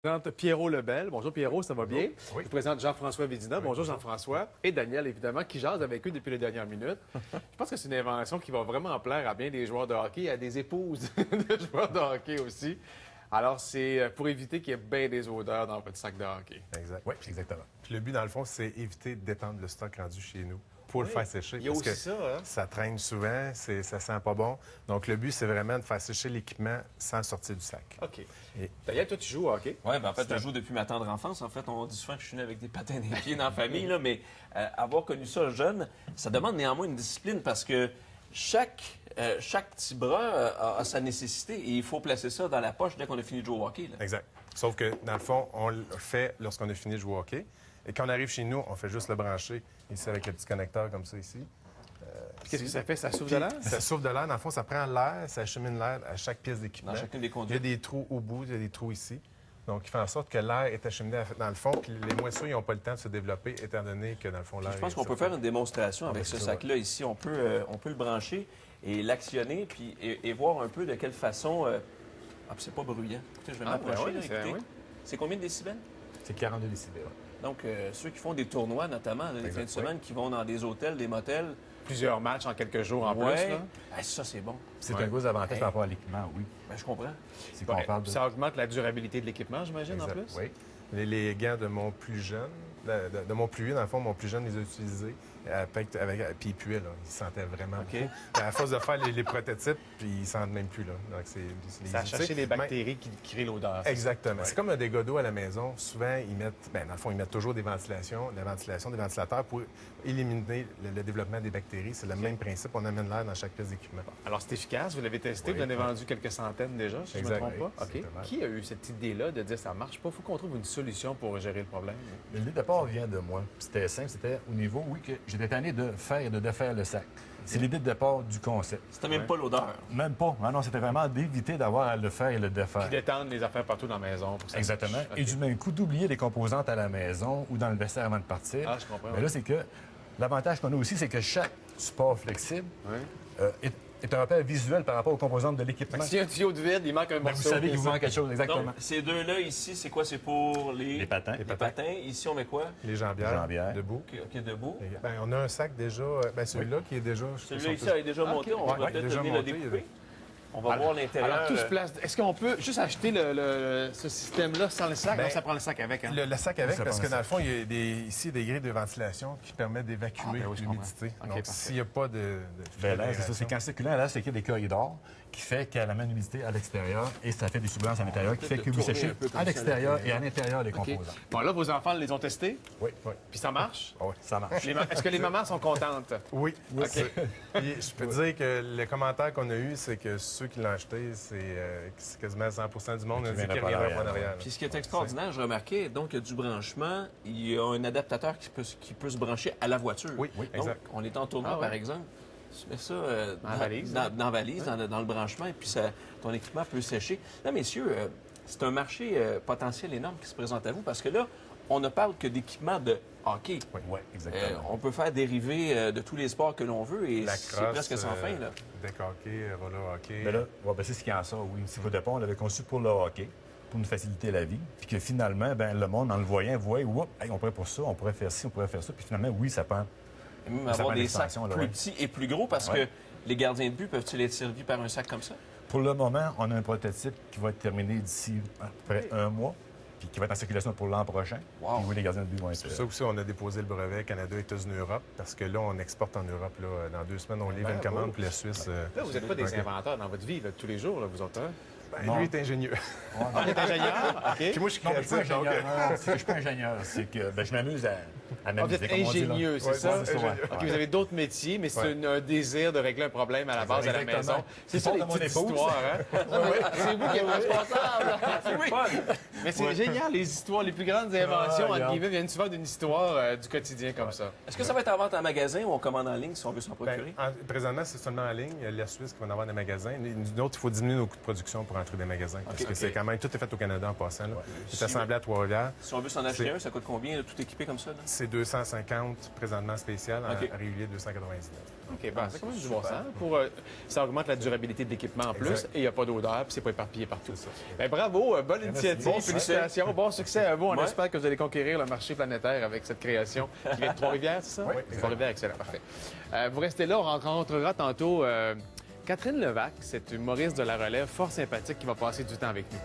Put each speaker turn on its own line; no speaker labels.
présente Pierrot Lebel. Bonjour Pierrot, ça va bien?
Oui.
Je vous présente Jean-François Védina. Bonjour Jean-François. Et Daniel, évidemment, qui jase avec eux depuis les dernières minutes. Je pense que c'est une invention qui va vraiment plaire à bien des joueurs de hockey et à des épouses de joueurs de hockey aussi. Alors, c'est pour éviter qu'il y ait bien des odeurs dans votre sac de hockey.
Exact.
Oui, exactement.
Puis le but, dans le fond, c'est éviter d'étendre le stock rendu chez nous pour le faire sécher.
Il y a
parce
aussi
que
ça, hein?
ça traîne souvent, ça sent pas bon. Donc, le but, c'est vraiment de faire sécher l'équipement sans sortir du sac.
OK.
Et-
Daniel, toi, tu joues au hockey?
Oui, ben en fait, je joue depuis ma tendre enfance. En fait, on dit souvent que je suis né avec des patins des pieds dans la famille, là, mais avoir connu ça jeune, ça demande néanmoins une discipline parce que chaque petit bras a sa nécessité et il faut placer ça dans la poche dès qu'on a fini de jouer au hockey. Là.
Exact. Sauf que, dans le fond, on le fait lorsqu'on a fini de jouer au hockey. Et quand on arrive chez nous, on fait juste le brancher ici avec le petit connecteur comme ça ici.
Qu'est-ce que ça fait? Ça souffle de l'air?
Ça souffle de l'air. Dans le fond, ça prend l'air, ça achemine l'air à chaque pièce d'équipement.
Dans chacune des
Il y a
conduites.
des trous au bout, il y a des trous ici. Donc, il fait en sorte que l'air est acheminé dans le fond, puis les moisissures, ils n'ont pas le temps de se développer, étant donné que, dans le fond, l'air
Je pense
est
qu'on peut
sorti.
faire une démonstration avec
peut
ce
ça,
sac-là ici. On peut le brancher et l'actionner puis et voir un peu de quelle façon... Ah, puis c'est pas bruyant. Écoutez, je vais m'approcher.
oui,
là,
c'est-
écoutez.
oui.
C'est combien de décibels?
C'est 42 décibels.
Donc, ceux qui font des tournois, notamment, là, les
Exact,
fins de semaine, qui vont dans des hôtels, des motels...
Plusieurs matchs en quelques jours en
Ouais.
plus, là.
Ah, ça, c'est bon.
C'est
Ouais.
un gros avantage par rapport à l'équipement, oui.
Ben, je comprends.
C'est qu'on
Ouais,
parle de...
Ça augmente la durabilité de l'équipement, j'imagine, en
Exact,
plus?
Oui. Les gants de mon plus jeune, de mon plus vieux, dans le fond, mon plus jeune les a utilisés, puis ils puaient, là. Ils sentaient vraiment
OK.
beaucoup. Puis à force de faire les prototypes, puis ils sentent même plus, là. Donc,
Ça a cherché les bactéries qui créent l'odeur.
Exactement.
Ouais.
C'est comme un dégât d'eau à la maison. Souvent, ils mettent, dans le fond, ils mettent toujours des ventilations, des ventilateurs pour éliminer le développement des bactéries. C'est le même principe. On amène l'air dans chaque pièce d'équipement.
Alors, c'est efficace, vous l'avez testé,
Oui,
vous en avez
oui.
vendu quelques centaines déjà, si
Exact,
je ne me trompe
oui,
pas. OK.
exactement.
Qui a eu cette idée-là de dire ça marche pas? Il faut qu'on trouve une solution pour gérer le problème.
Mais l'idée de départ vient de moi. Puis c'était simple, c'était au niveau, oui, que j'étais tanné de faire et de défaire le sac. C'est l'idée de départ du concept.
C'était même pas l'odeur.
Même pas. Non, c'était vraiment d'éviter d'avoir à le faire et le
Puis
défaire.
d'étendre les affaires partout dans la maison pour que ça
Exactement.
marche.
Et
OK.
du même coup, d'oublier les composantes à la maison ou dans le vestiaire avant de partir.
Ah, je comprends,
Mais
ouais.
là, c'est que l'avantage qu'on a aussi, c'est que chaque support flexible
Ouais.
est un repère visuel par rapport aux composantes de l'équipement.
S'il y a un tuyau de vide, il manque un
Ben,
morceau.
vous savez qu'il vous
c'est
manque quelque chose, exactement.
Donc, ces deux-là ici, c'est quoi? C'est pour
Les patins.
Les patins. Ici, on met quoi?
Les jambières,
Les jambières.
debout.
OK, debout.
On a un sac déjà, celui-là qui est déjà...
Celui-là ici est déjà monté. On va
Ouais,
peut-être
déjà
venir le
monté, il y a
découper. On va voir l'intérieur.
Alors, tout se place. Est-ce qu'on peut juste acheter ce système-là sans le sac?
Ben,
Non, ça prend le sac avec, hein?
Le sac avec,
Ça
parce
prend
que
un
dans le fond, il y a ici des grilles de ventilation qui permettent d'évacuer
Ah, ben oui, je
l'humidité.
comprends. OK,
Donc,
parfait.
s'il n'y a pas de
Ben là, c'est ça. C'est qu'en circulant, là, c'est qu'il y a des corridors qui fait qu'elle amène l'humidité à l'extérieur et ça fait des substances à l'intérieur qui fait que vous
tourner
séchez
un peu comme
à
ça,
l'extérieur et à l'intérieur les
OK.
composants.
Bon, là, vos enfants les ont testés,
Oui, oui.
puis ça marche?
Ah ouais.
Ça marche.
Est-ce que les mamans sont contentes?
Oui, oui.
OK.
Puis, je peux dire que le commentaire qu'on a eu, c'est que ceux qui l'ont acheté, c'est quasiment 100 du monde a dit
viendra
qu'ils
pas
ne
en
reviendra pas en
arrière.
arrière.
Puis ce qui est extraordinaire, je remarquais, donc il y a du branchement, il y a un adaptateur qui peut se brancher à la voiture.
Oui, oui,
Donc,
exact.
on est en tournoi,
Ah ouais.
par exemple. Tu mets ça
Dans la valise,
dans la valise, dans le branchement, et puis ton équipement peut sécher. Là, messieurs, c'est un marché potentiel énorme qui se présente à vous, parce que là, on ne parle que d'équipement de hockey.
Oui, exactement.
On peut faire dériver de tous les sports que l'on veut, et
La
c'est
crosse,
presque sans fin. Là.
deck hockey, roller hockey.
Mais là, c'est ce qu'il y a en ça, oui. Si au départ, on l'avait conçu pour le hockey, pour nous faciliter la vie, puis que finalement, le monde, en le voyant, voit, oups, hey, on pourrait pour ça, on pourrait faire ci, on pourrait faire ça, puis finalement, oui, ça prend.
Et même
Ça
avoir
prend
des
l'extension,
sacs
là,
plus
ouais.
petits et plus gros, parce
Ouais.
que les gardiens de but peuvent-ils être servis par un sac comme ça?
Pour le moment, on a un prototype qui va être terminé d'ici à peu près un mois, puis qui va être en circulation pour l'an prochain.
Wow.
Puis oui, les gardiens de but vont être.
C'est pour ça aussi, on a déposé le brevet Canada, États-Unis, Europe, parce que là, on exporte en Europe. Là, dans 2 semaines, on livre une commande, puis la Suisse...
Là, vous n'êtes pas des
OK.
inventeurs dans votre vie, là, tous les jours, là, vous autres. Hein?
Lui est ingénieux.
On est ingénieur, OK?
Puis moi, je suis
Non, mais je suis pas
créatif, donc...
ingénieur. Non, c'est que je suis pas ingénieur. C'est que je m'amuse à
Ah, vous
m'amuser.
êtes
comme on dit, là.
ingénieux, c'est
Ouais,
ça?
c'est ça, ouais.
OK, vous avez d'autres métiers, mais c'est
Ouais.
un désir de régler un problème à la base à la
Exactement.
maison. C'est
Qui
ça,
part
les
de mon
petites
épouse.
histoires, hein? C'est vous qui êtes responsable. C'est
Oui.
fun. Mais c'est génial, les histoires. Les plus grandes inventions, entre
regarde.
guillemets, viennent souvent d'une histoire du quotidien comme ça.
Est-ce que ça va être en vente en magasin ou on commande en ligne si on veut s'en procurer?
Présentement, c'est seulement en ligne. Il y a la Suisse qui va en avoir des magasins. Nous autres, il faut diminuer nos coûts de production pour entrer des magasins. Parce que
OK.
c'est quand même tout est fait au Canada en passant. Là. C'est assemblé à Trois-Rivières.
Si on veut s'en acheter un, ça coûte combien, là, tout équipé comme ça? Là?
c'est 250 présentement spécial,
OK.
en régulier 299.
OK, bon, c'est quand même du bon sens. Ça augmente la durabilité de l'équipement en plus
Exact.
et il n'y a pas d'odeur, puis c'est pas éparpillé partout.
C'est ça.
Ben, bravo, bonne initiative,
Bon succès.
félicitations, bon succès à vous. On
Ouais.
espère que vous allez conquérir le marché planétaire avec cette création qui vient de Trois-Rivières, c'est ça?
Oui,
Trois-Rivières, excellent, parfait. Vous restez là, on rencontrera tantôt Catherine Levac, cette humoriste de la relève fort sympathique qui va passer du temps avec nous.